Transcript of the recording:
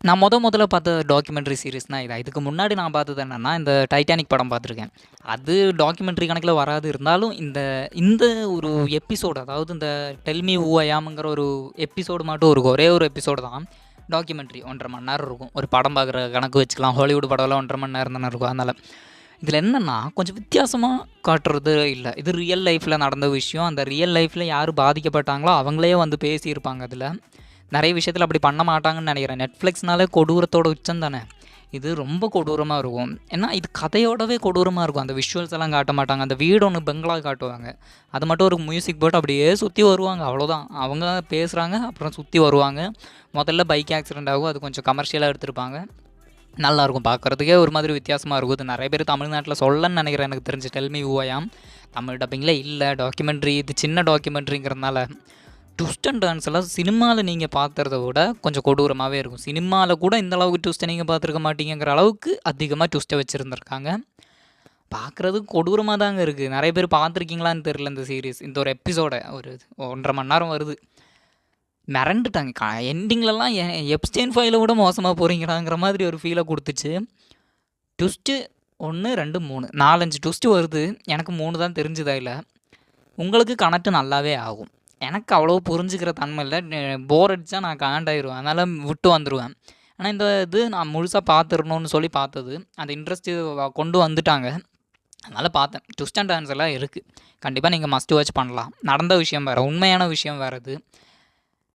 நான் முதல்ல பார்த்த டாக்குமெண்ட்ரி சீரிஸ்னால் இதான். இதுக்கு முன்னாடி நான் பார்த்தது என்னென்னா, இந்த டைட்டானிக் படம் பார்த்துருக்கேன். அது டாக்குமெண்ட்ரி கணக்கில் வராது. இருந்தாலும் இந்த இந்த ஒரு எபிசோடு, அதாவது இந்த டெல் மீ ஹூ ஐ ஆம்ங்கிற ஒரு எபிசோடு மட்டும் இருக்கும். ஒரே ஒரு எபிசோடு தான் டாக்குமெண்ட்ரி. 1.5 மணி நேரம் இருக்கும். ஒரு படம் பார்க்குற கணக்கு வச்சுக்கலாம். ஹாலிவுட் படம்லாம் 1.5 மணி நேரம் தானே இருக்கும். அதனால் இதில் என்னென்னா, கொஞ்சம் வித்தியாசமாக காட்டுறது இல்லை. இது ரியல் லைஃப்பில் நடந்த விஷயம். அந்த ரியல் லைஃப்பில் யார் பாதிக்கப்பட்டாங்களோ அவங்களே வந்து பேசியிருப்பாங்க. அதில் நிறைய விஷயத்தில் அப்படி பண்ண மாட்டாங்கன்னு நினைக்கிறேன். நெட்ஃப்ளிக்ஸ்னாலே கொடூரத்தோட உச்சம் தானே. இது ரொம்ப கொடூரமாக இருக்கும். ஏன்னா இது கதையோடவே கொடூரமாக இருக்கும். அந்த விஷுவல்ஸ் எல்லாம் காட்ட மாட்டாங்க. அந்த வீடு ஒன்று பெங்களா காட்டுவாங்க. அது மட்டும் ஒரு மியூசிக் போட்டு அப்படியே சுற்றி வருவாங்க. அவ்வளோதான். அவங்க பேசுகிறாங்க, அப்புறம் சுற்றி வருவாங்க. முதல்ல பைக் ஆக்சிடெண்ட் ஆகும். அது கொஞ்சம் கமர்ஷியலாக எடுத்திருப்பாங்க. நல்லாயிருக்கும் பார்க்குறதுக்கே. ஒரு மாதிரி வித்தியாசமாக இருக்கும். இது நிறைய பேர் தமிழ்நாட்டில் சொல்லன்னு நினைக்கிறேன். எனக்கு தெரிஞ்சு டெல் மீ ஹூ ஐ ஆம் தமிழ் டப்பிங்கில் இல்லை. டாக்குமெண்ட்ரி இது சின்ன டாக்குமெண்ட்ரிங்கிறதுனால ட்விஸ்ட் அண்ட் டர்ன்ஸ் எல்லாம் சினிமாவில் நீங்கள் பார்த்துறத விட கொஞ்சம் கொடூரமாகவே இருக்கும். சினிமாவில் கூட இந்த அளவுக்கு ட்விஸ்ட்டை நீங்கள் பார்த்துருக்க மாட்டீங்கிற அளவுக்கு அதிகமாக ட்விஸ்ட்டை வச்சுருந்துருக்காங்க. பார்க்குறது கொடூரமாக தாங்க இருக்குது. நிறைய பேர் பார்த்துருக்கீங்களான்னு தெரில இந்த சீரீஸ். இந்த ஒரு எபிசோடை ஒரு 1.5 மணி நேரம் வருது. மிரண்டுட்டாங்க. எண்டிங்லலாம் எப்ஸ்டெயின் ஃபைலை விட மோசமாக போகிறீங்களாங்கிற மாதிரி ஒரு ஃபீலை கொடுத்துச்சு. ட்விஸ்ட்டு 1 2 3 4-5 ட்விஸ்ட்டு வருது. எனக்கு 3 தான் தெரிஞ்சுதா இல்லை. உங்களுக்கு கனெக்ட் நல்லாவே ஆகும். எனக்கு அவ்வளோ புரிஞ்சுக்கிற தன்மை இல்லை. போர் அடித்தா நான் காண்டாயிடுவேன். அதனால் விட்டு வந்துடுவேன். ஆனால் இந்த இது நான் முழுசாக பார்த்துடணுன்னு சொல்லி பார்த்தது. அந்த இன்ட்ரெஸ்ட்டு கொண்டு வந்துட்டாங்க. அதனால் பார்த்தேன். ட்விஸ்ட் அண்ட் டர்ன்ஸ் எல்லாம் இருக்குது. கண்டிப்பாக நீங்கள் மஸ்ட் வாட்ச் பண்ணலாம். நடந்த விஷயம் வேறு, உண்மையான விஷயம் வேறு. இது